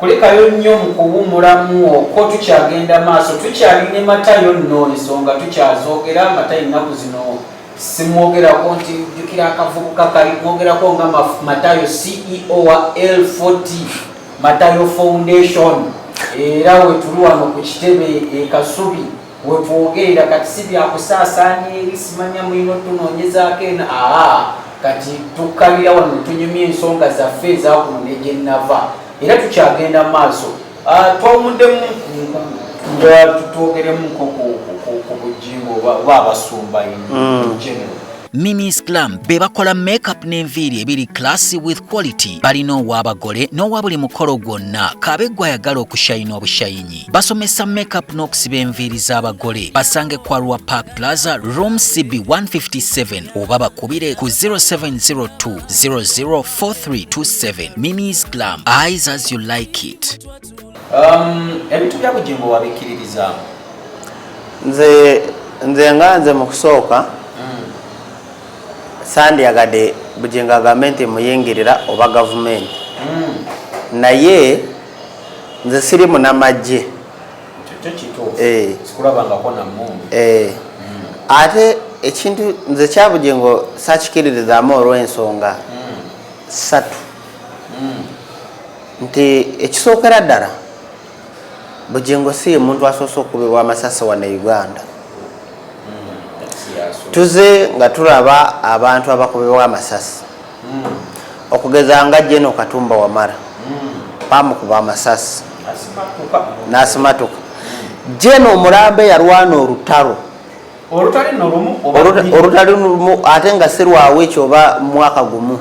kulekayo nnyo mu kuwummulamu okwo tukyagenda maaso tukyali ne Matayo nno ensonga tukyazoogera. Matayo ennaku zino simwogerako nti jjukira akavubuka kali mwogerako nga Matayo CEO wa L40 Matayo Foundation era wetuli wano ku kitebe Kasubi wetwogerera kati si byakusaasaanya eri simanya mulina tunoonyezaako ena kati tukkalira wano tunyumya ensonga zaffe ezakuno negyenava era tukyagenda maaso. Twamuddemu nga tutwogeremu ku Bujingo oba abasumba general. Mimi's Glam be bakola makeup n'enviiri ebiri classy with quality. Balina ow'abagole n'owa buli mukolo gwonna kabe gwayagala okushayina obushayinyi. Basomesa makeup n'okusiba enviiri z'abagole. Basange kwa Rua Park Plaza room CB 157 oba bakubire ku 0702 004327. Mimi's Glam, eyes as you like it. Ebintu bya Bujingo wabikiririzaamu? Nze mu kusooka sandyagadde Bujingo gavumenti muyingirira oba gavumenti naye nze siri munamagye ate ekintu nze kya Bujingo sakikiririzaamu olw'ensonga ssatu nti ekisookera ddala Bujingo si ye muntu asoose okubibwa amasasi wano Uganda. Tuze nga tulaba abantu abakubibwa amasasi okugeza nga Jeno Katumba Wamala bamukuba amasasi n'asimatuka. Jeno Omulambe yalwana olutalo olutali lumu ate nga si lwawiiki oba mwaka gumu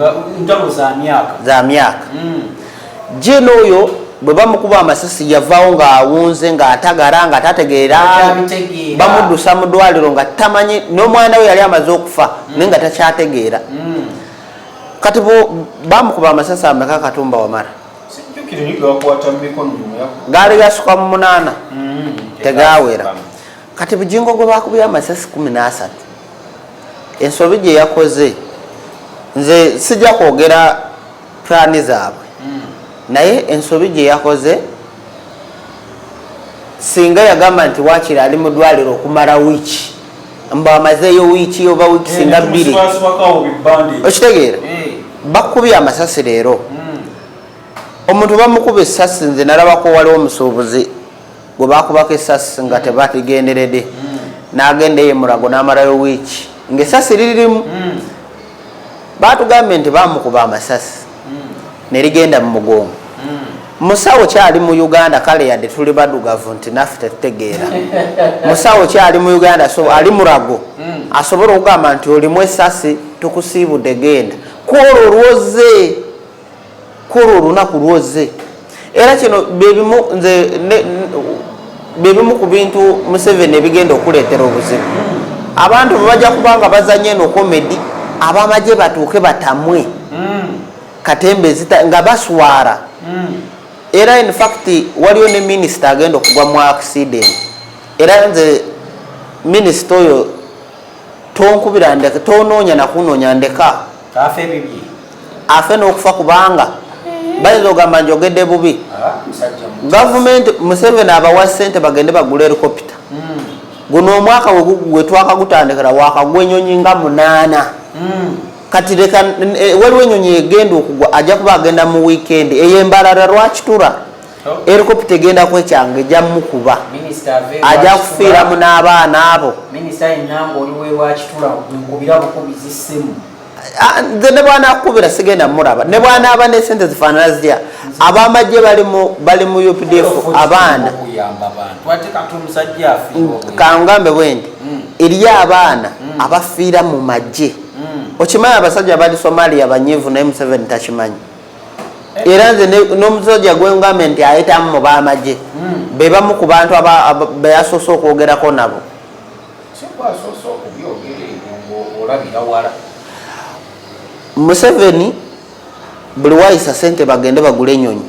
za myaka. Jeno oyo bwe bamukuba amasasi yavaawo ng'awunze ng'atagara nga tategeera bamuddusa mu ddwaliro nga tamanyi n'omwana we yali amaze okufa naye nga takyategeera. Kati bamukuba amasasi ameka Katumba Wamala? Gaali gasukka mu 8 tegaawera. Kati Bujingo gwe bakubye amasasi 13 ensobi gye yakoze nze sijja kwogera plani zaabwe naye ensobi gye yakoze singa yagamba nti waakiri ali mu ddwaliro okumala wiiki mba amazeeyo wiiki oba wiiki singa 2 okitegeera bakubye amasasi leero omuntu bamukuba essasi nze nalabako waliwo omusuubuzi gwe bakubako essasi nga tebatigenderedde n'agenda ye Mulago n'amalayo wiiki ng'essasi lirimu batugambye nti bamukuba amasasi nerigenda mu mugongo. Musawo kyali mu Uganda kale yadde tuli badugavu nti naffe tetutegeera. Musawo kyali mu Uganda so ali Mulago asobola okugamba nti olimu essasi tukusiibudde genda kwolwo olwoze kwolwo olunaku lwoze. Era kino bebimu ku bintu Museveni ebigenda okuleetera obuzibu. Abantu bwe bajja kubanga bazanye eno komedi abamagye batuuke batamwe katembe nga baswara. Era in fact waliwo ne minister agenda okugwa mu accident. Era nze minister oyo tonkubira ndeka tonoonya na kunoonya ndeka afe n'okufa kubanga bayinza okugamba njogedde bubi. Government Museveni abawa ssente bagende bagula helicopter. Guno omwaka we twakagutandikira wakagwa ennyonyi nga 8. Kati leka waliwo ennyonyi egenda okugwa ajja kuba agenda mu weekend ey'embalala lwakitura helicopter egenda kwekyanga ejja mukuba ajja kufiiramu n'abaana abo. Nze ne bwana akubira sigenda muraba ne bwana aba ne sente zifaanana zitya abamagye bali mu UPDF abaana kangambe bwendi eriyo abaana abafiira mu magye. Okimanyi abasajja bali Somalia abanyivu naye Museveni takimanyi. Era nze n'omusajja gwengambe nti ayitamu mu bamagye be bamu ku bantu beyasoose okwogerako nabo. Museveni buli wayisa sente bagende bagule ennyonyi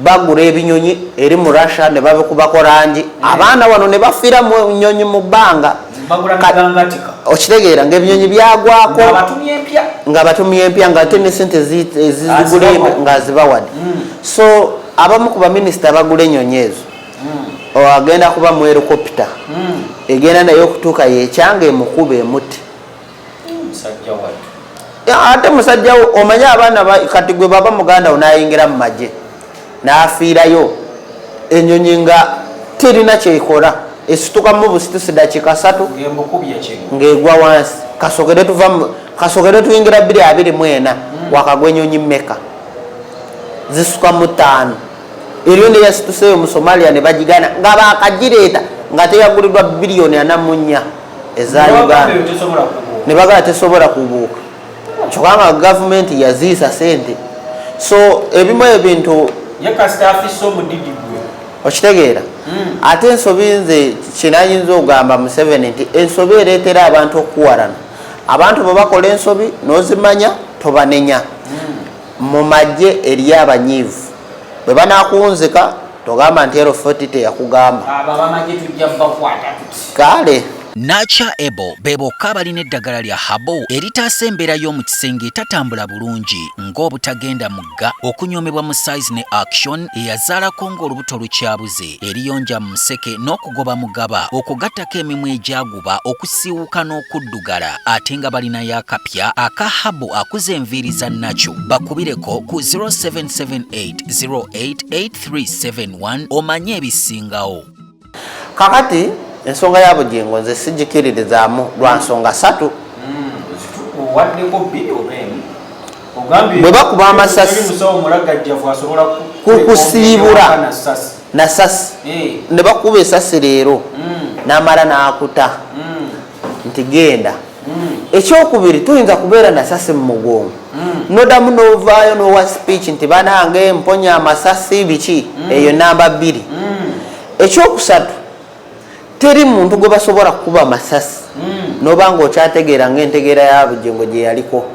bagula ebinyonyi eri mu Russia ne babikubako langi abaana wano ne bafiira mu nnyonyi mu bbanga okitegeera ng'ebinyonyi byagwako nga batumye empya nga ate ne sente ezigula nga zibawadde. So abamu ku baminisita bagula ennyonyi ezo agenda kuba mu helicopter egenda naye okutuuka yekyanga emukuba emuti ate musajjawo omanye abaana kati gwe baba muganda wo nayingira mu magye nafiirayo ennyonyi nga terina kyekola esituka mu busitusi dakiika 3 ng'egwa wansi kasokere tuyingira 224 wakagwa ennyonyi mmeka zisuka mu 5 eriyo neyasituseeyo mu Somalia ne bagigana nga bakagireeta nga teyaguliddwa bilioni 44 eza Uganda ne bagala tesobola kubuuka kyokka nga gavumenti yaziisa sente so ebimu ebintu okitegeera ate ensobi nze kinayinza okugamba Museveni nti ensobi ereetera abantu okuwalana abantu bwe bakola ensobi n'ozimanya tobanenya mu magye eri abanyiivu bwe banakunzika togamba nti ero 40 teyakugamba kale Nacha Ebo bebokka abalina eddagala lya habo eritaasa embeera y'omu kisenge etatambula bulungi ng'obutagenda mugga okunyomebwa mu size ne action eyazaalako ng'olubuto lukyabuze eriyonja mu museke n'okugoba mugaba okugattako emimwa egyaguba okusiiwuka n'okuddugala ate nga balinayo akapya aka habo akuza enviiri za Nacho bakubireko ku 0778088371 omanye ebisingawo. kakati ensonga ya Bujingo nze sijikiririzaamu lwa nsonga 3 bwe bakuba amasasi kukusiibula na sasi ne bakuba esasi leero n'amala n'akuta nti genda ekyokubiri tuyinza kubeera na sasi mu mugongo nodamu n'ovaayo n'owa speech nti banange mponya amasasi biki eyo namba 2 ekyokusatu teri muntu gwe basobola kuba masasi nobanga okyategeera ng'entegeera ya Bujingo gye yaliko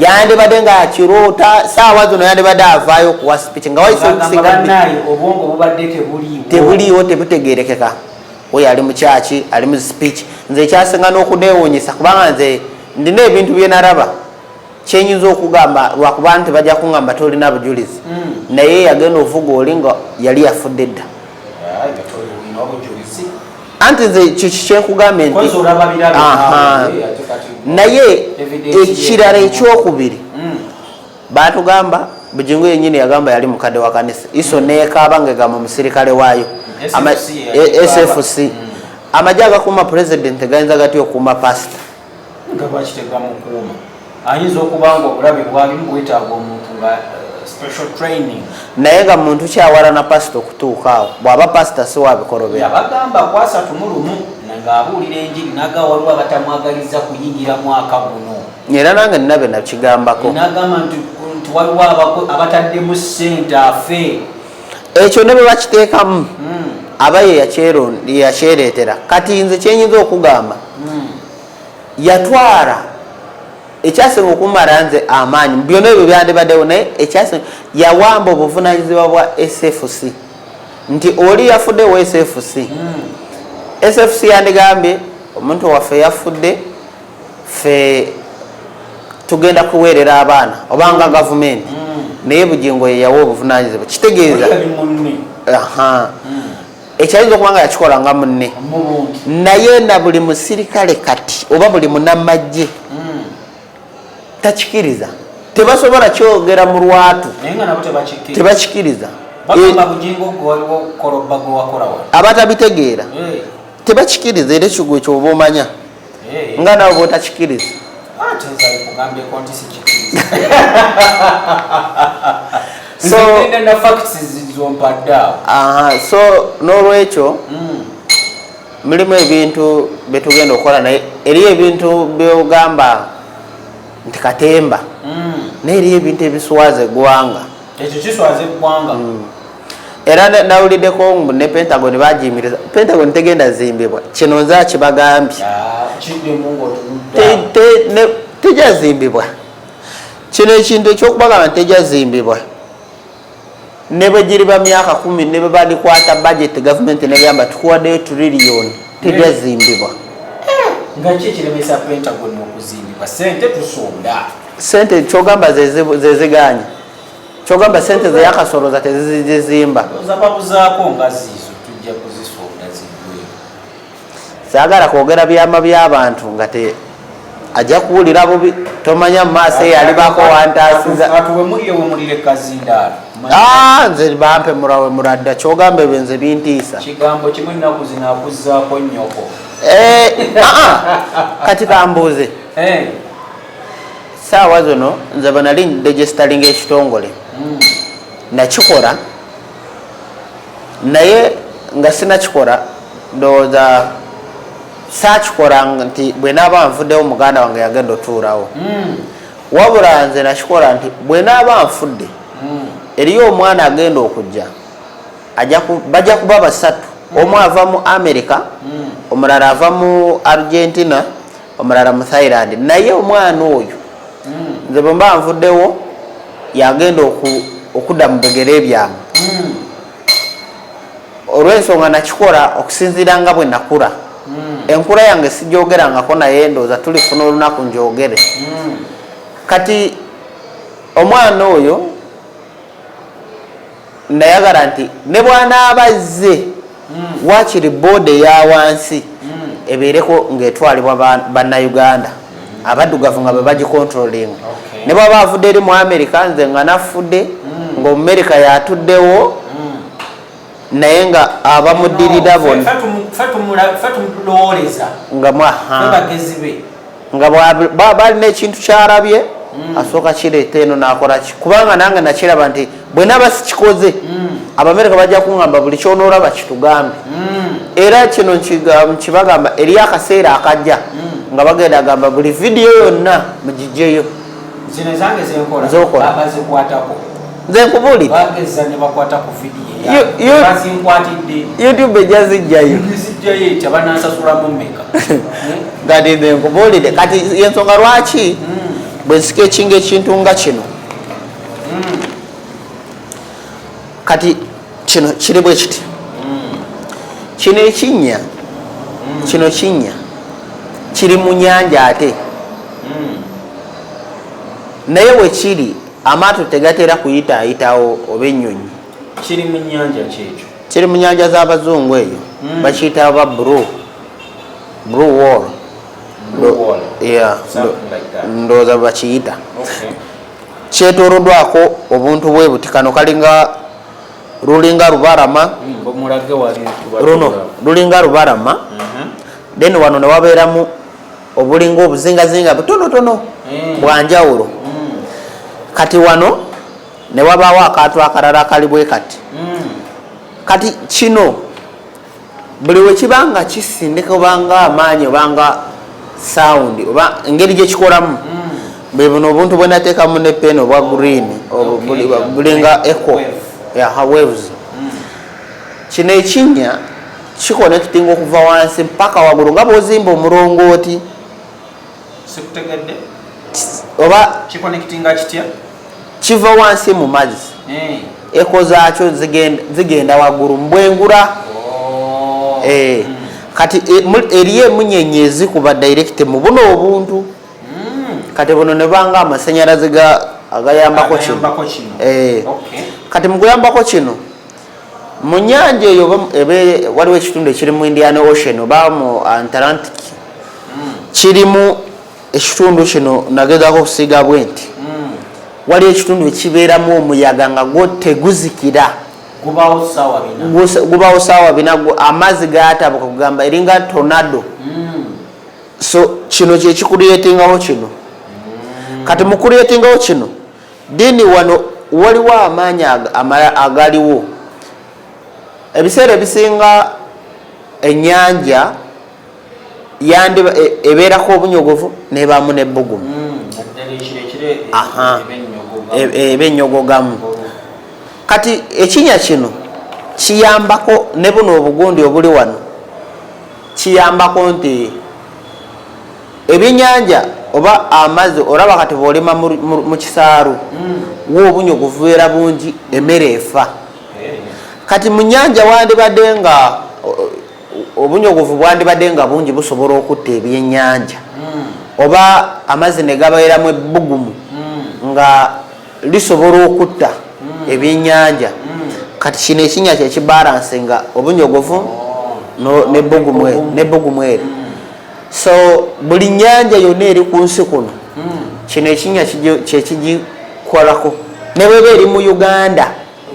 yandibadde nga akiroota saawa zino yandibadde avaayo okuwa speech nga tebuliiwo tebutegeerekeka oyo ali mu kyaki ali mu speech nze ekyasinga n'okuneewuunyisa kubanga nze ndina ebintu bye naraba kyenyinza okugamba lwakuba nti bajja kuŋŋamba tolina bujulizi naye yagenda ovuga oli nga yali yafudde dda anti nze kyenkugambye nti naye ekirala ekyokubiri batugamba Bujingo yennyini yagamba yali mukadde wa kanisa iso neekaaba ngegamba omusirikale waayo SFC amagye agakuuma pulezidenti gayinza gatya okuuma pasita ayinza okuba nga obulabe bwalimu bwetaaga omuntu nga special training naye nga muntu kyawalana pasita okutuuka awo bw'aba pasita si wabikolobera yabagamba ku 31 ng'abuulira enjiri naga waliwo abatamwagaliza kuyingira mwaka guno era nange nina be nakigambako nagamba nti waliwo abataddemu ssente afe ekyo ne bwe bakiteekamu aba ye yakyereetera kati nze kyenyinza okugamba yatwala ekyasinga okumala nze amaanyi byonna ebyo byandibaddewo naye ekyasinga yawamba obuvunaanyizibwa bwa SFC nti oli yafuddewo SFC yandigambye omuntu waffe yafudde ffe tugenda kuweerera abaana obanga gavumenti naye Bujingo ye yawa obuvunaanyizibwa kitegeeza ekyayinza okuba nga yakikola nga munne naye na buli musirikale kati oba buli munnamagye takikiriza tebasobola kyogera mu lwatu tebakikiriza abatabitegeera tebakikiriza era ekigwo ekyo oba omanya nga nawe bwotakikiriza so n'olwekyo mulimu ebintu betugenda okukola naye eriyo ebintu byogamba nti katemba naye eriyo ebintu ebiswaza eggwanga era nawuliddeko ne Pentagon bagiyimiriza Pentagon tegenda zimbibwa kino nze kibagambye tejja zimbibwa kino ekintu ekyokubagamba nti tejja zimbibwa ne bwe giriba myaka 10 ne bwe balikwata budget gavumenti negamba tukuwaddeyo trillion tejja zimbibwa nga kiremesa Pentagon okuzimbibwa sente tusonda sente kyogamba zeziganya kyogamba sente zeyakasoloza tezizimba ozababuzaako nga ziizo tujja kuzisooda ziggwe saagala kwogera byama by'abantu nga ajja kuwulira bubi tomanya mu maaso eyalibako wantaasiza atuwe muliye we mulire kazindaalo nze bampe mulawe muladda kyogamba ebyo nze bintiisa kigambo kimu ennaku zino akuzzaako nnyoko kati kambuuze saawa zono nze banali registering ekitongole nakikola naye nga sinakikola ndowooza saakikola nti bwe naaba nfuddewo muganda wange yagenda otuulawo wabula nze nakikola nti bwe naaba nfudde eriyo omwana agenda okujja bajja kuba basatu omu ava mu America omulala ava mu Argentina omulala mu Thailand naye omwana oyo nze bwe mba nfuddewo yagenda okudda mu bigere byange olw'ensonga nakikola okusinziira nga bwe nakula enkula yange sijoogerangako naye ndooza tulifuna olunaku njogere kati omwana oyo nayagala nti ne bw'anaaba azze wakiri boodi eya wansi ebeereko ng'etwalibwa bannayuganda abaddugavu nga bwe bagikontrolinga ne bw'aba avudde eri mu America nze nga nafudde ng'Omumerika yatuddewo naye nga abamuddirira bonna nga balina ekintu kyalabye asooka kireeta eno nakolaki kubanga nange nakiraba nti bwe naaba sikikoze Abamerika bajja kuŋŋamba buli kyonoolaba kitugambe era kino nkibagamba eri akaseera akajja nga bagenda gamba buli vidiyo yonna mugijjeyo zokola nze nkubuulira YouTube ejja zijjayo kati nze nkubuulire kati yensonga lwaki bwe nsika ekinga ekintu nga kino kati kino kiri bwe kiti kino ekinnya kino kinnya kiri mu nnyanja ate naye we kiri amaato tegatera kuyitaayitawo oba ennyonyi kiri mu nnyanja kyekyo kiri mu nnyanja z'abazungu eyo bakiyita ba blue wall ndowooza bakiyita kyetooloddwako obuntu bwe buti kano kalinga lulinga lubalama luno lulinga lubalama then wano ne wabeeramu obulinga obuzingazinga butonotono bwanjawulo kati wano ne wabaawo akantu akalala akali bwe kati kino buli we kibanga kisindika obanga amaanyi obanga sound oba engeri gye kikolamu bwe buno obuntu bwe nateekamu ne pen obwa green bulinga echo waves kino ekinnya kikonekitinga okuva wansi mpaka waggulu nga bw'ozimba omulongooti oba kikonekitinga kitya kiva wansi mu mazzi eko zaakyo zigenda waggulu mbwengula kati eriyo emunyenye ezikuba direct mu buno obuntu kati buno ne banga amasanyalaze agayambako kino kati mu kuyambako kino mu nnyanja eyo waliwo ekitundu ekiri mu Indian Ocean oba mu Atlantic kirimu ekitundu kino nagezaako okusiiga bwe nti waliwo ekitundu ekibeeramu omuyaga nga gwo teguzikira gubaawo saawa bina amazzi gatabuka kugamba eringa tornado so kino kyekikuliyetingawo kino kati mu kuliyetingawo kino dini wano waliwo amaanyi agaliwo ebiseera ebisinga ennyanja ebeerako obunyogovu nebaamu nebbugumu ebenyogogamu kati ekinnya kino kiyambako ne buno obugundi obuli wano kiyambako nti ebyenyanja oba amazzi olaba kati bwolima mu kisaalu wo obunyogovu bubeera bungi emmere efa kati mu nnyanja wandibadde nga obunyogovu bwandibadde nga bungi busobola okutta ebyennyanja oba amazzi ne gabeeramu ebbugumu nga lisobola okutta ebyennyanja kati kino ekinnya kyekibalansinga obunyogovu nebugumwere so buli nnyanja yonna eri ku nsi kuno kino ekinnya kyekigikolako ne bweba eri mu Uganda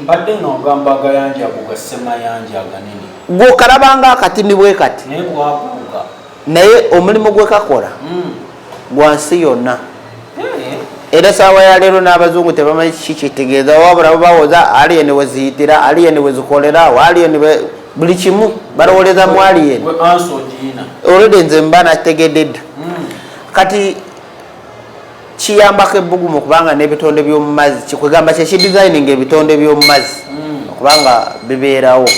mbadde ng'ogamba agayanja kugasemayanja aganene gwokalabanga akatini bwe kati naye bwaguuga naye omulimu gwe kakola gwa nsi yonna era saawa ya leero n'abazungu tebamanyi kikitegeeza wabula bawoza alien we ziyitira alien we zikolerawo alien buli kimu balowoleza mu alien olwedde nze mba nategedde dda kati kiyambako ebbugumu okubanga n'ebitonde by'omu mazzi kikwegamba kyekidesigning ebitonde by'omu mazzi okubanga bibeerawo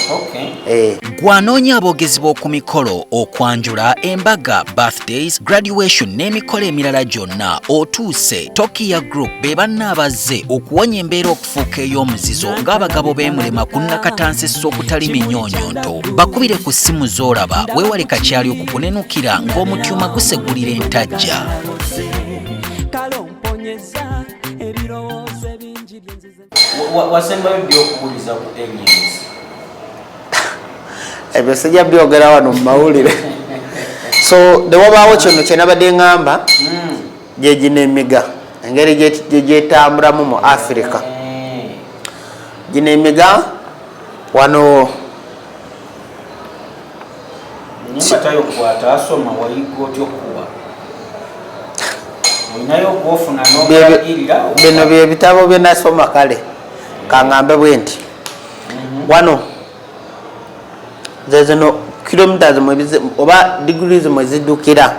gwanoonya aboogezi b'oku mikolo okwanjula embaga birthdays graduation n'emikolo emirala gyonna otuuse Tokia Group be bannaabazze okuwonya embeera okufuuka ey'omuzizo ng'abagabo b'emulema ku nnakatansiso okutali minyonyonto bakubire ku ssimu z'olaba weewale kakyali okukunenukira ng'omutyuma gusegulira entajja wasembayo ddi okubuliza ku aliens ebyo sijja byogera wano mu mawulire so newabaawo kino kyenabadde ngamba gye gino emiga engeri gyetambulamu mu Africa gino emiga wano Matayo kwata asoma wayiga otya okuba olinayo gwofuna n'okulagirira bino byebitabo bye nasoma kale kangambe bwe nti wano zezino kilometers oba degrees mweziddukira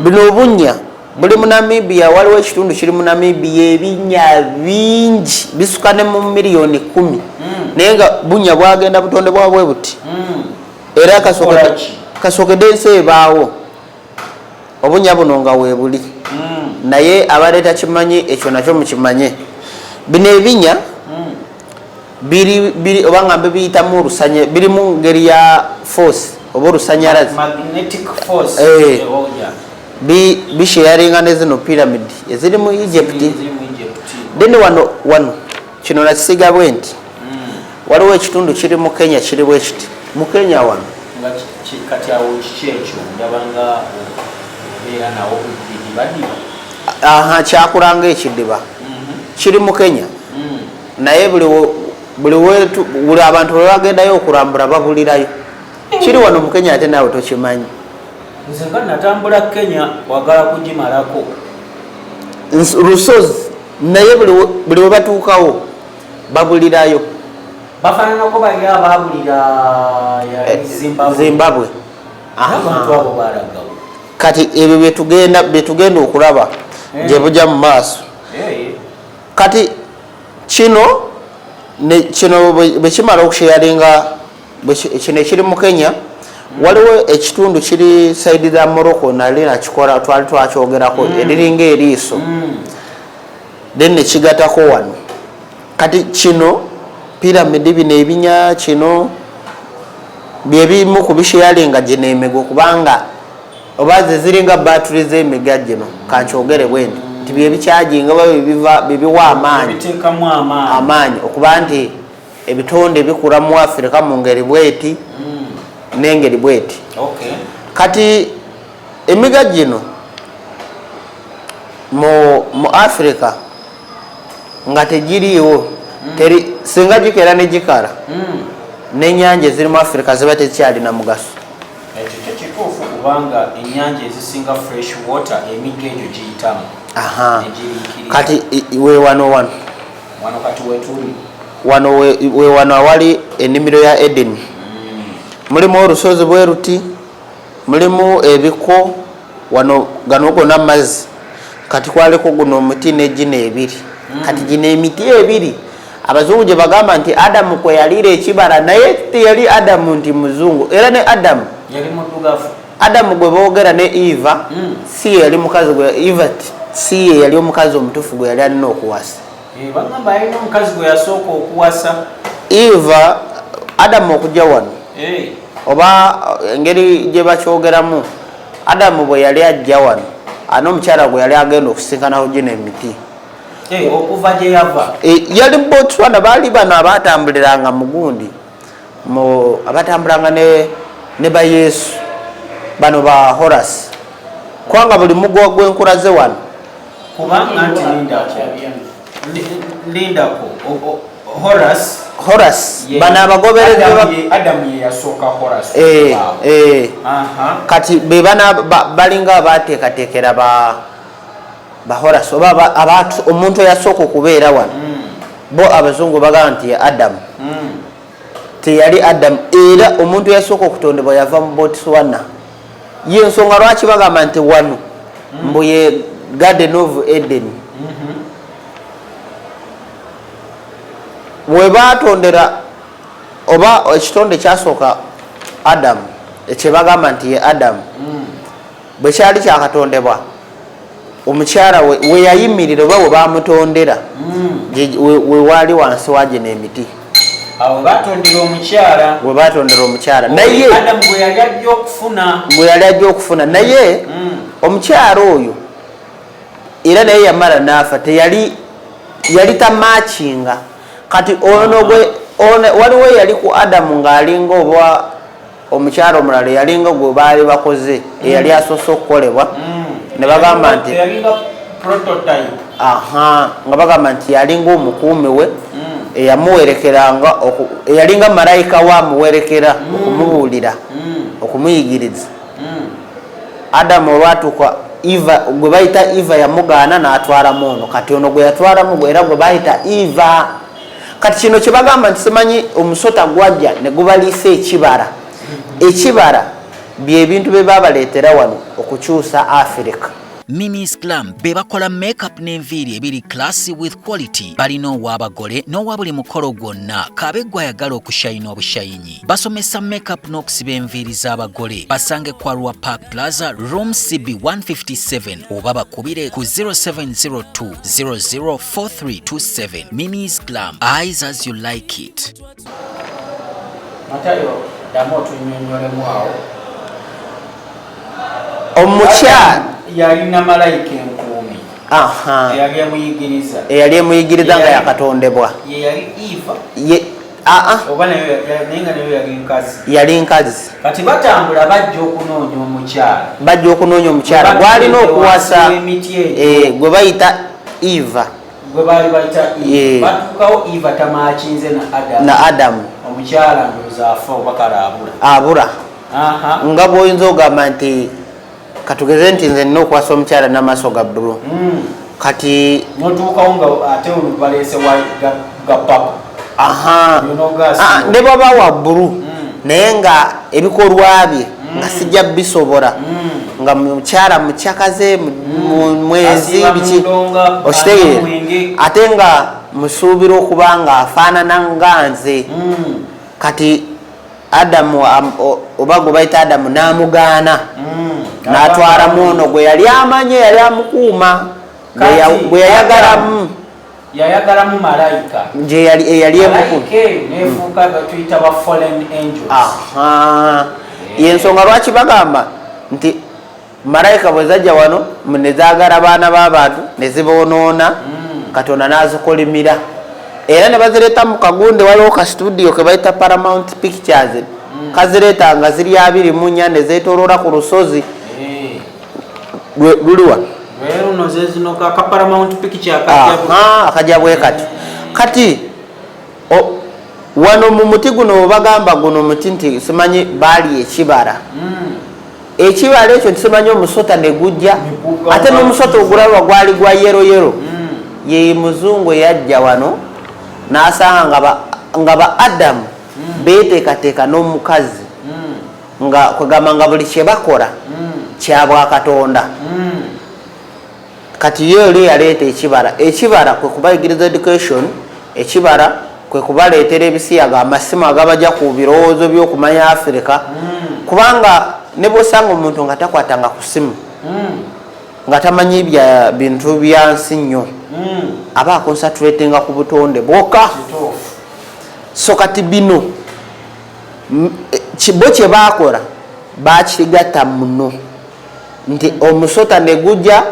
bino obunnya buli mu Namibia waliwo ekitundu kiri mu Namibia ebinnya bingi bisuka ne mu miliyoni 10 naye nga bunnya bwagenda butonde bwabwe buti era kasookedde ensi ebaawo obunnya buno nga weebuli naye abaleeta kimanyi ekyo nakyo mukimanye bino ebinya biri oba nga biyitamu olusanya biri mu ngeri ya force oba olusanyalazi bisharinga ne zino pyramid eziri mu Egypt then wano kino nakisiga bwe nti waliwo ekitundu kiri mu Kenya kiri bwe kiti mu Kenya wano kati awo kikyekyo ndabanga era nawo kyakulanga ekidiba kiri mu Kenya naye buli abantu bwe bagendayo okulambula babulirayo kiri wano mu Kenya ate naawe tokimanyi nze nga natambula Kenya wagala kugimalako lusozi naye buli we batuukawo babulirayo bafaananako bali abaabulira Zimbabwe abantu abo balagawo kati ebyo byetugenda okulaba gye bujja mu maaso kati kino bwe kimala okusharinga kino ekiri mu Kenya waliwo ekitundu kiri saidi za Morocco nali nakikola twali twakyogerako eriringa eriiso then nekigatako wano kati kino piramidi bino ebinya kino byebimu kubisharinga gino emego kubanga oba ziringa battery z'emiga gino kankyogere bwendi nti byebikyajinga bibiwa amaanyi okuba nti ebitonde bikula mu Africa mu ngeri bweti n'engeri bweti kati emiga gino mu Africa nga tegiriiwo singa gikera ne gikala n'ennyanja eziri mu Africa ziba tezikyalina mugaso ekyo kituufu kubanga ennyanja ezisinga fresh water emiga egyo giyitamu kati we wano kati wetuli wano awali ennimiro ya Eden mulimu olusozi bwe ruti mulimu ebiko wano gano gonna mazzi kati kwaliko guno omuti n'egino ebiri kati gino emiti ebiri abazungu gye bagamba nti Adamu kwe yaliira ekibala naye teyali Adamu nti muzungu era ne Adamu yali muddugavu Adamu gwe boogera ne Eva si yali mukazi Eva si ye yali omukazi omutuufu gwe yali alina okuwasa bagamba yalina omukazi gwe yasooka okuwasa Eva Adamu okujja wano oba engeri gye bakyogeramu Adamu bwe yali ajja wano n'omukyala gwe yali agenda okusinkanaho gino emiti okuva gye yava yali Botswana baali bano abatambuliranga mugundi abatambulanga ne ba Yesu bano ba Horus kwanga buli mugwa gwenkulaze wano kubanga nti lindako Horus bano abagobereza Adamu ye yasooka Horus kati be bana balinga abateekateekera ba Horus oba omuntu eyasooka okubeera wano bo abazungu bagamba nti ye Adamu teyali Adamu era omuntu eyasooka okutondebwa yava mu Botswana yensonga lwaki bagamba nti wano mbu ye Garden of Eden webatondera oba ekitonde kyasooka Adamu ekyebagamba nti ye Adamu bwe kyali kyakatondebwa omukyala we yayimirira oba we bamutondera we waali wansi waje n'emiti awo batondera omukyala we batondera omukyala naye Adamu bwe yali ajja okufuna naye omukyala oyo era naye yamala n'afa yali tamakinga kati ono waliwo yali ku Adamu ng'alinga oba omukyala omulala yalinga gwe baali bakoze eyali asoose okukolebwa ne bagamba nti nga bagamba nti yalinga omukuumi we eyamuwerekeranga eyalinga malayika we amuwerekera okumubuulira okumuyigiriza Adamu olwatuuka Eva gwe bayita Eva yamugaana n'atwalamu ono kati ono gwe yatwalamu gwe era gwe bayita Eva kati kino kye bagamba nti simanyi omusota gwajja ne gubaliisa ekibala byebintu bye babaleetera wano okukyusa Africa. Mimis Glam be bakola makeup n'enviiri ebiri classy with quality balina ow'abagole n'owa buli mukolo gwonna kabeggwa ayagala okushayina obushayinyi basomesa makeup n'okusiba enviiri z'abagole basange kwa Rua Park Plaza room CB 157 oba bakubire ku 0702 004327. Mimis Glam, eyes as you like it. Matayo damo tunyonyolemu awo omukyala yalina malayika enkuumi eyali emuyigiriza nga yakatondebwa yali nkazi kati batambula bajja okunoonya omukyala gwalina okuwasa gwe bayita Eva batuukawo Eva tamakinze na Adamu omukyala ndowooza afa oba abula nga bw'oyinza ogamba nti katugeze nti nze nina okuwasa omukyala n'amaaso ga bbulu kati notuukawo nga ate olubaleese ga papa ne baba wa bbulu naye nga ebikolwa bye nga sijja bisobola nga mukyala mukyakaze mwezi biki okitegeera ate nga musuubira okuba nga afaanana nga nze kati Adamu oba gwe bayita Adamu n'amugaana n'atwalamu ono gwe yali amanye yali amukuuma gwe yayagalamu malayika eyali yensonga lwaki bagamba nti malayika bwe zajja wano ne zaagala abaana b'abantu ne ziboonoona Katonda n'azikolimira era ne bazireeta mu kagunde waliwo ka studio ke bayita Paramount Pictures kazireeta nga ziri 24 ne zeetooloola ku lusozi luliwa akajja bwe kati wano mu muti guno bagamba guno muti nti simanyi baali ekibala ekyo ntisimanyi omusota ne gujja ate n'omusota ogulaba gwali gwa yero ye muzungu yajja wano n'asanga nga ba Adamu beeteekateeka n'omukazi nga kwegamba nga buli kye bakola kyabwa Katonda kati ye oli yaleeta ekibala kwe kubayigiriza education ekibala kwe kubaleetera ebisiyaga amasimu agabajja ku birowoozo by'okumanya Africa kubanga ne bw'osanga omuntu nga takwatanga ku simu nga tamanyi bintu bya nsi nnyo aba akonsatratinga ku butonde bwokka so kati bino bo kye baakola bakigatta muno nti omusota ne gujja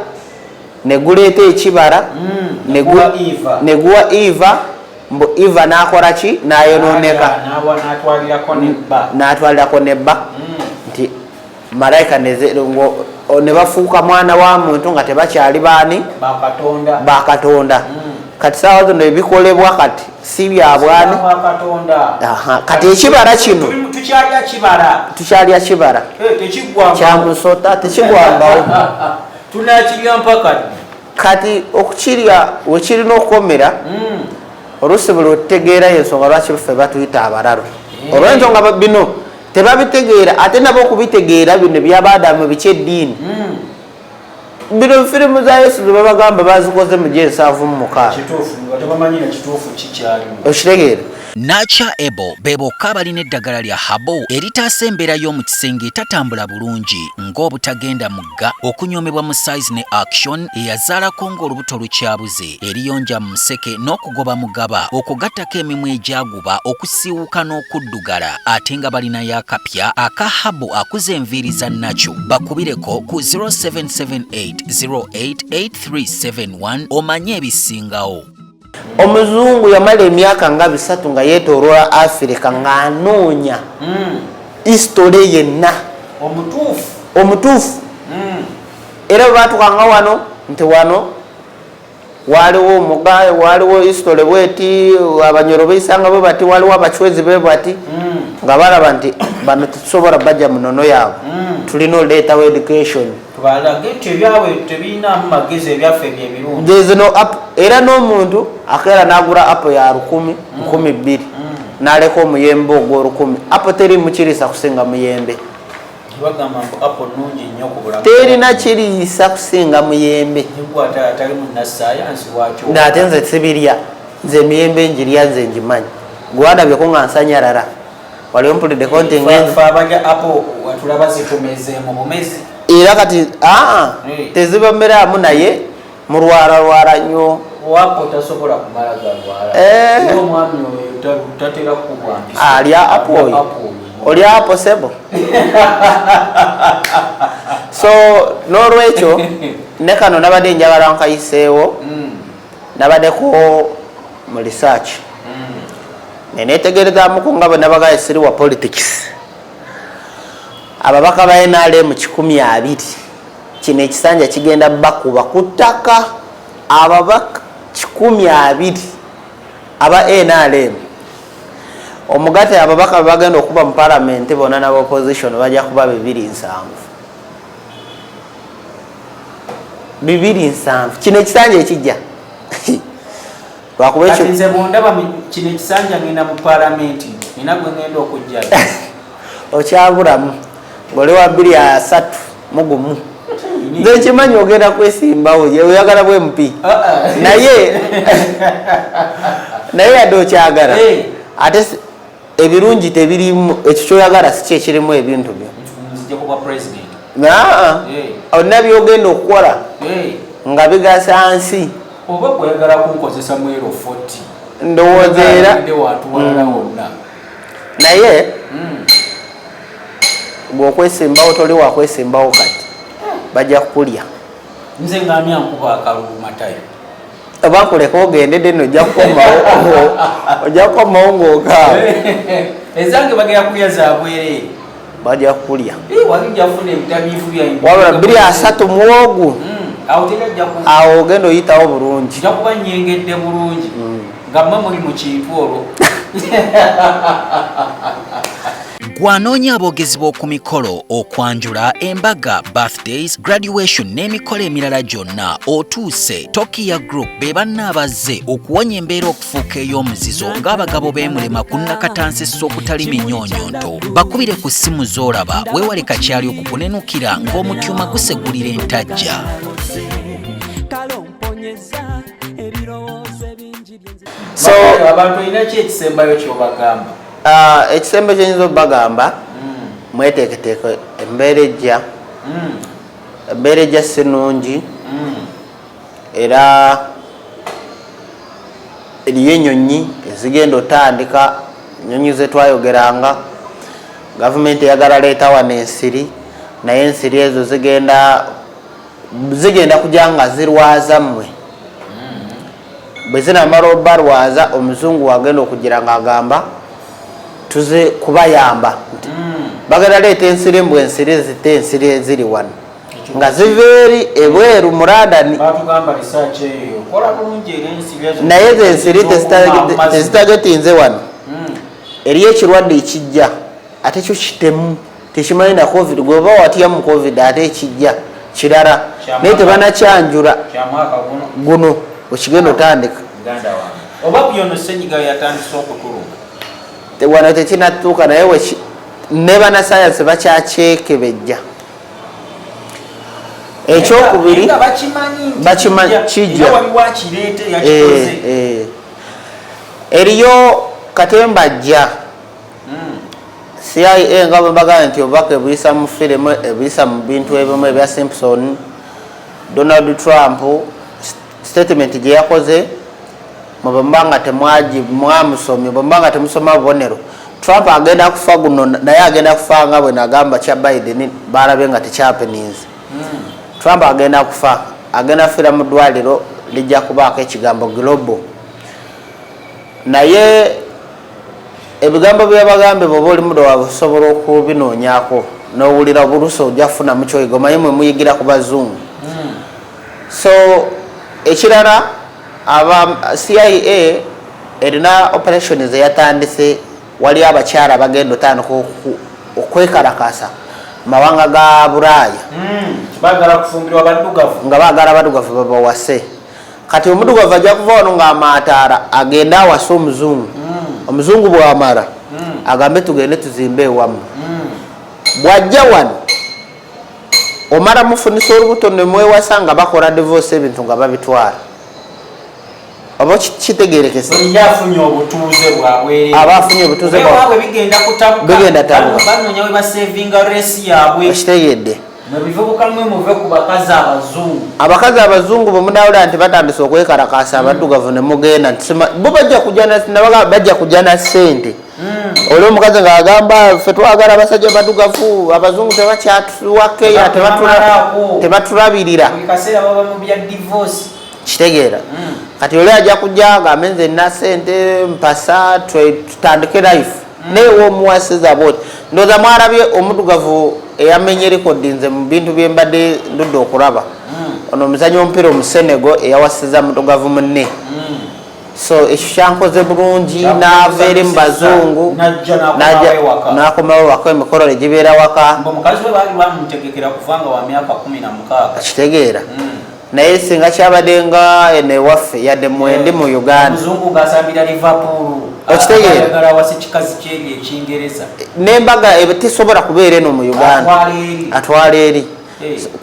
neguleeta ekibala neguwa Eva mbu Eva nakola ki nayononeka natwalirako nebba nti malayika ne bafuuka mwana wa muntu nga tebakyali baani bakatonda kati saawa zino ebikolebwa kati si byabwani kati ekibala kino tukyalya kibala kyamusota tekigwangawo kati okukirya wekirina okukomera oluusi buli otutegeera ensonga lwaki ffe batuyita abalalo olw'ensonga bino tebabitegeera ate nabo okubitegeera bino byabadamu biki eddiini bino firimu za Yesu bebabagamba bazikoze mu gyensanvu mu mukaaga okitegeera Nacha Ebo bebokka balina eddagala lya habo eritaasa embeera y'omu kisenge etatambula bulungi ng'obutagenda mugga okunyomebwa mu size ne action eyazaalako ng'olubuto lukyabuze eriyonja mu museke n'okugoba mugaba okugattako emimwa egyaguba okusiiwuka n'okuddugala ate nga balinayo akapya aka habo akuza enviiri za Nacho bakubireko ku 0778088371 omanye ebisingawo. Omuzungu yamala emyaka nga 3 nga yeetooloola Africa ng'anoonya history yenna omutuufu era bwebatukanga wano nti wano waliwo omugaye waliwo history bweti abanyoro beisanga bwe bati waliwo abachwezi be bati nga balaba nti bano tusobola bajja munono yaabwe tulina oleetawo education era n'omuntu akeera n'agula apo ya 1,000 n'aleka omuyembe ogw'olukumi apo teri mukiriisa kusinga muyembe terina kiriisa kusinga muyembe naate nze sibirya nze emiyembe njirya nze ngimanyi gwandabyeku nga nsanyalala wali ompuliddeko nti era kati teziba mmeramu naye mulwalalwala nnyo alya apo oyo olya apo sebo so n'olwekyo ne kano nabadde njagala nkayiseewo nabaddeko mu research nenetegerezamuku nga bwe nabagaye siri wa politics ababaka ba NRM 20 kino ekisanja kigenda bakuba ku ttaka ababaka 20 aba NRM omugate ababaka bagenda okuba mu parliament bonna n'aba opposition bajja kuba 270 kino ekisanja ekijja lwakuba ekyo nze bondaba kino ekisanja ngenda mu parliament nina gwe ngenda okujja okyabulamu ng'oli wa 2 mugumu nze nkimanyi ogenda kwesimbawo oyagala bwe MP naye yadde okyagala ate ebirungi tebirimu ekyo kyoyagala si kyekirimu ebintu byo olina byogenda okukola nga bigasa nsi oba kweyagala kunkozesa mwero 40 ndowooza era naye bw'okwesimbawo toli wakwesimbawo kati bajja kukulya nze ngamya nkuba akalulu Matayo bakuleka ogendedde no ojja kukomawo ng'okaawa ezange bagenda kulya zabwerere bajja kukulya wabula 230 muwogu awo ogenda oyitawo bulungi nja kuba nyengedde bulungi nga mmwe muli mu kintu olwo gwanoonya aboogezi b'oku mikolo okwanjula embaga birthdays graduation n'emikolo emirala gyonna otuuse Tokia Group be bannaabazze okuwonya embeera okufuuka ey'omuzizo ng'abagabo b'emulema ku nnakatansisa okutali minyonyonto bakubire ku ssimu z'olaba weewale kakyali okukunenukira ng'omutyuma gusegulira entajja. So abantu ina ki ekisembayo ky'obagamba? Ekisembe kyenyinza obagamba mweteeketeeke embeera ejja si nnungi era eriyo ennyonyi ezigenda otandika ennyonyi zetwayogeranga gavumenti eyagala leeta wano ensiri naye ensiri ezo zigenda zigenda kujja nga zirwaza mmwe bwe zinamala obalwaza omuzungu wagenda okugira ng'agamba tuze kubayamba bagenda leeta ensiri mbwe ensiri zite ensiri eziri wano nga ziva eri ebweru mu London naye ezo ensiri tezitagetinze wano eriyo ekirwadde ekijja ate kyo kitemu tekimanyi na covid gweoba watya mu covid ate ekijja kirala naye tebanakyanjula guno wekigenda otandika wano tekinatuuka naye ne banasayansi bakyakyekebejja ekyokubiri bakimanyi kijja eriyo katembajja CIA nga bwebagamba nti obubaka ebuyisa mu firimu ebuyisa mu bintu ebimu ebya Simpson Donald Trump statement gye yakoze mubanga temwamusomye bwembanga temusoma bubonero Trump agenda kufa guno naye agenda kufa nga bwe nagamba kya Biden balabe nga tekyapeninze Trump agenda kufa agenda fira mu ddwaliro lijja kubaako ekigambo global naye ebigambo byabagambe bwoba oli mudo wabusobola okubinoonyako n'owulira obulusa ojja kufunamu kyoyiga omanyi mwe muyigira ku bazungu so ekirala aba CIA erina operations eyatandise wali abakyala bagenda otandika okwekalakasa mawanga ga Bulaaya nga baagala abaddugavu babawase kati omuddugavu ajja kuva wano ng'amaataala agenda awasa omuzungu omuzungu bwamala agambe tugende tuzimbe ewamu bwajja wano omala mufunisa olubuto ne mwewasa nga bakola divorce ebintu nga babitwala oba kitegerekese abafunye obutuuze bwabwe bigenda tabukakitegedde abakazi abazungu bwemunawulira nti batandise okwekalakasa abaddugavu nemugenda bo bajja kujja na ssente oli omukazi ngaagamba ffe twagala abasajja baddugavu abazungu tebakyatuwakeya tebatulabirira kitegeera kati oli ajja kujja agambe nze nina ssente mpasa tutandike life naye womuwasiza boti ndooza mwarabye omuddugavu eyamenye rekodi nze mu bintu byembadde ndudde okulaba ono omuzanyi omupiira omusenego eyawasiza muddugavu munne so ekyo kyankoze bulungi naava eri mu bazungu nakomawo waka emikolo negibeera waka kitegeera naye singa kyabadde nga enewaffe yadde mwendi mu Uganda nembaga tesobola kubeera eno mu Uganda atwala eri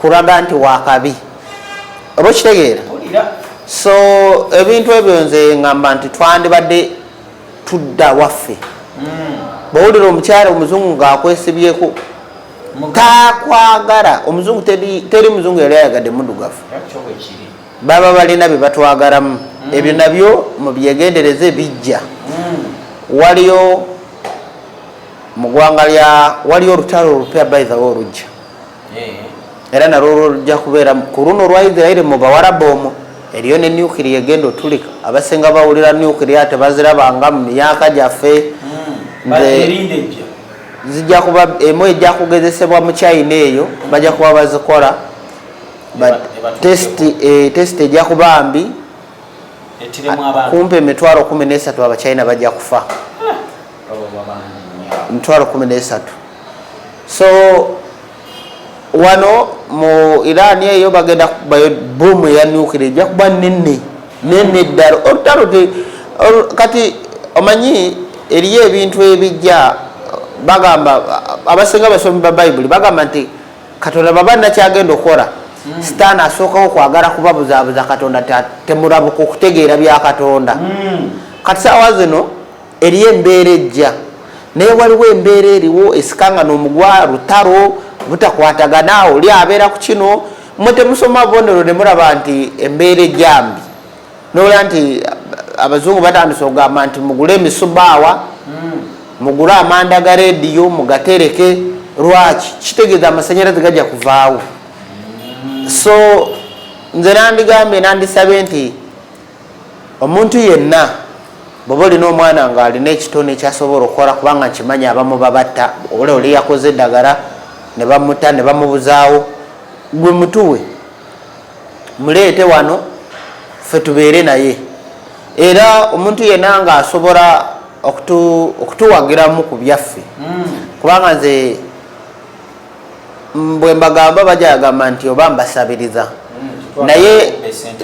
kulaga nti wakabi oba okitegeera so ebintu ebyo nze ngamba nti twandibadde tudda waffe bawulira omukyala omuzungu ngaakwesibyeko takwagala omuzungu teri muzungu yali ayagadde muddugavu baba balina bye batwagalamu ebyo nabyo mubyegendereze bijja waliyo mu ggwanga waliyo olutalo olupya by the way olujja era nalwo lujja kubeera ku luno olwa Israeli mu bawarabu omwo eriyo ne nuclear egenda otulika abasinga bawulira nuclear tebazirabanga mu myaka gyaffe zijja kuba emu ejja kugezesebwa mu China eyo bajja kuba bazikola test ejja kuba mbi kumpe emitwalo 13 abachina bajja kufa emitwalo 13 so wano mu Iran eyo bagenda kubayo bomu ya nuclear ejja kuba nene ddala olutalo kati omanyi eriyo ebintu ebijja bagamba abasinga basomi ba Bible bagamba nti Katonda baba nakyagenda okukola sitaani asookawo kwagala kubabuzaabuza Katonda temulabuka okutegeera bya Katonda kati saawa zino eriyo embeera ejja naye waliwo embeera eriwo esikanga n'omugwa lutalo butakwatagana oli abeera ku kino mwe temusoma bondero ne mulaba nti embeera ejjambi n'olwa nti abazungu batandise okugamba nti mugule emisubaawa mugule amanda ga rediyo mugatereke lwaki kitegeeza amasanyalaze gajja kuvaawo So nze nandigambye nandisabye nti omuntu yenna bw'oba olina omwana ng'alina ekitone ekyasobola okukola kubanga nkimanyi abamu babatta ole oli yakoze eddagala ne bamutta ne bamubuzaawo gwe mutuwe muleete wano ffe tubeere naye era omuntu yenna ng'asobola okutuwagiramu ku byaffe kubanga nze bwe mbagamba bajja yagamba nti oba mbasabiriza naye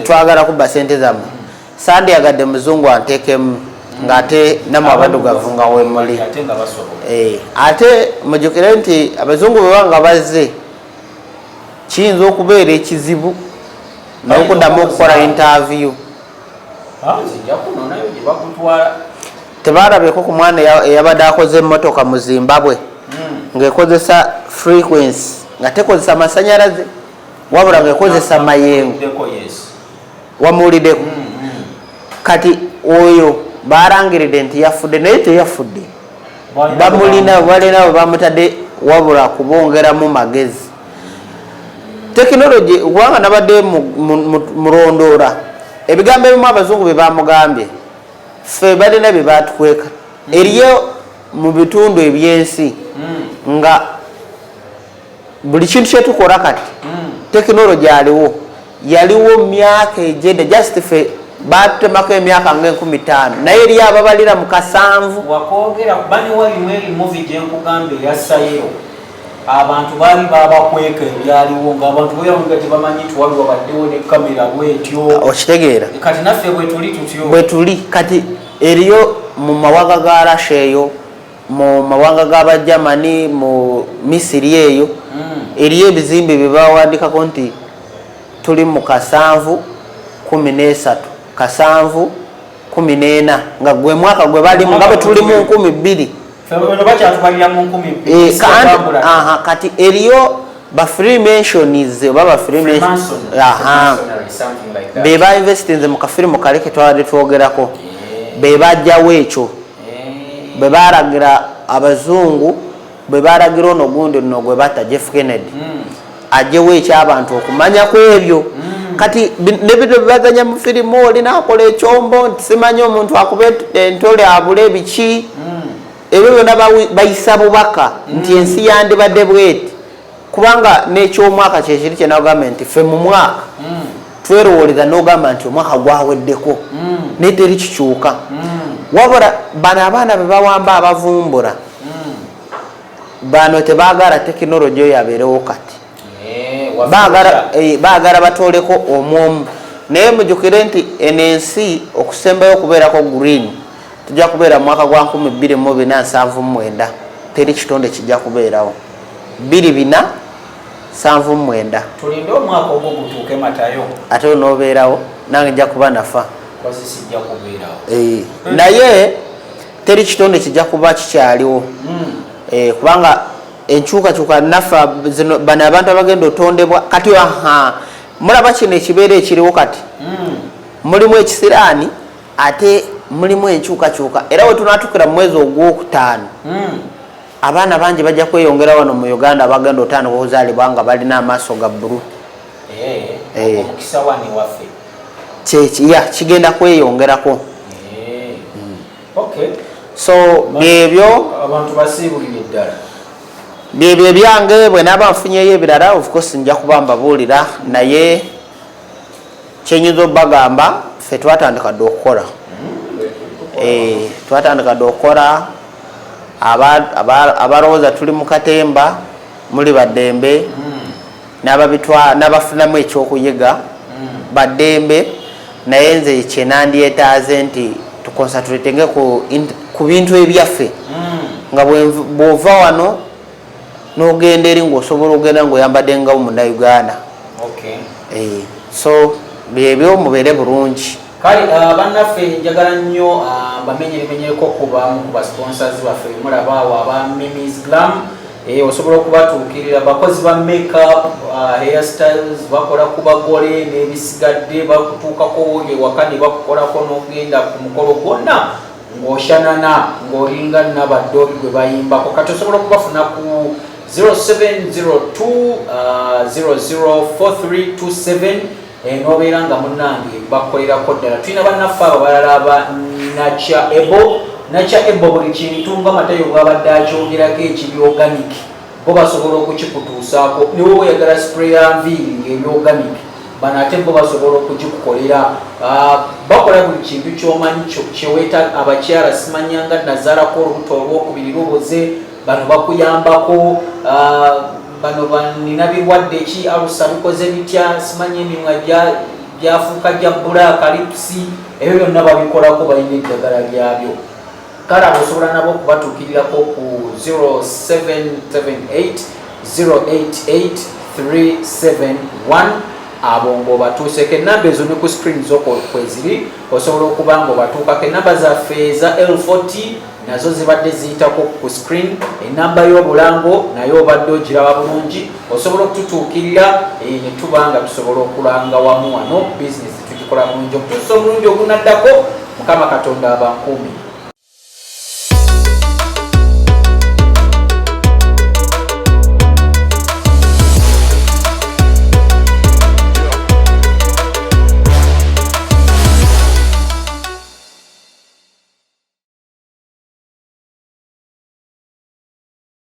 twagala kubba sente zammwe sandiyagadde muzungu anteekemu ng'ate namwe abaddugavu nga wemuli ate mujjukire nti abazungu bwe banga bazze kiyinza okubeera ekizibu n'okuddamu okukola interview tebalabeko ku mwana eyabadde akoze emmotoka mu Zimbabwe ng'ekozesa frequency nga tekozesa masanyalaze wabula ng'ekozesa mayengo wamuwuliddeko kati oyo barangiridde nti yafudde naye teyafudde balina bwe bamutadde wabula kubongeramu magezi tekinologi kubanga nabadde mulondoora ebigambo ebimu abazungu bye bamugambye ffe balina bye batukweka eriyo mu bitundu ebyensi nga buli kintu kyetukola kati tekinologi yaliwo myaka egyedda just ffe batemako emyaka nga 15 naye eriyo ababalira mu 7 wakogera bani walimu eri movie gyenkugambe eyasayiro abantu bali babakweka ebyaliwo ng'abantu bweyawuliga tebamanyi nti waliwo baddewo ne kamera bwetyo okitegeera kati naffe bwetuli tutyo bwetuli kati eriyo mu mawanga ga Russia eyo mu mawanga g'Abajamani mu Misiri eyo eriyo ebizimbe bye bawandikako nti tuli mu 7-13 7-14 nga gwe mwaka gwe balimu nga bwe tuli mu 12 kati eriyo ba Freemasons oba ba Freemasons be ba investinze mu kafirimu kale ke twali twogerako be bajjawo ekyo be baragira abazungu be baragira ono gundi nno gwe batta Jeff Kennedy ajjewo ekyabantu okumanya ku ebyo kati nebyo bazanya mu firimu olina akola ekyombo nti simanyi omuntu akube entole abule ebiki ebyo byonna bayisa bubaka nti ensi yandibadde bweti kubanga n'ekyomwaka kyekiri kyenagamba nti ffe mu mwaka twerowoleza n'ogamba nti omwaka gwaweddeko naye teri kikyuka wabula bano abaana be bawamba abavumbula bano tebaagala tekinologi oyo abeerewo kati baagala batooleko omwomu naye mujjukire nti eno ensi okusembayo okubeerako green tujja kubeera mu mwaka gwa 2479 teri kitonde kijja kubeerawo 2479 tulinde omwaka ogwo gutuuke Matayo ate onoobeerawo nange nja kuba nafa sijja kubeerawo naye teri kitonde kijja kuba kikyaliwo kubanga enkyukakyuka naffe bano abantu abagenda otondebwa kati mulaba kino ekibeera ekiriwo kati mulimu ekisiraani ate mulimu enkyukakyuka era we tunaatukira mu mwezi ogwokutaano abaana bangi bajja kweyongera wano mu Uganda abagenda otandika okuzaalibwa nga balina amaaso ga bbulu kigenda kweyongerako so byebyo abantu basiibulire ddala byebyo ebyange bwe naaba nfunyeyo ebirala of course nja kuba mbabuulira naye kyenyinza obbagamba ffe twatandika dde okukola twatandika dde okukola abalowooza tuli mu katemba muli baddembe n'abafunamu ekyokuyiga baddembe naye nze kyenandyetaaze nti tukonsatrate ku bintu ebyaffe nga bw'ova wano n'ogenda eri ng'osobola okugenda ng'oyambadde nga Omunnauganda so byebyo mubeere bulungi kale bannaffe njagala nnyo bamenyeremenyereko kubamu ku basponsors baffe mulaba awo aba Mimi's Glam osobola okubatuukirira bakozi ba makeup hairstyles bakola ku bagole n'ebisigadde bakutuukako ewaka ne bakukolako n'ogenda ku mukolo gwonna ng'oshanana ng'olinga nabadde oli gwe bayimbako kati osobola okubafuna ku 0702 nobeera nga munnange bakolerako ddala. Tulina bannaffe abo balala aba Nacha Ebo buli kintu nga Matayo bw'abadde akyogerako ekibyoganic bo basobola okukikutuusaako. Niwe oyagala spray ya nviiri ng'ebyoganic bano ate bo basobola okugikukolera. Bakola buli kintu ky'omanyi kyeweeta abakyala simanyanga nazaalako olubuto olwokubiri lubuze bano bakuyambako. Bano banina birwadde ki alusa bikoze bitya simanyi emimwa gyafuuka gya bbulaaka lipusi ebyo byonna babikolako balina eddagala lyabyo. Kale abo osobola nabo okubatuukirirako ku 0778088371 abo ng'obatuuseko. Ennamba ezo ne ku screen zo kweziri osobola okuba ng'obatuukako. Ennamba zaffe eza L40 nazo zibadde ziyitako ku screen. Ennamba y'obulango nayo obadde ogiraba bulungi, osobola okututuukirira ne tuba nga tusobola okulanga wamu wano bizinesi tugikola bulungi okutuusa omulundi ogunaddako. Mukama Katonda abankuumi.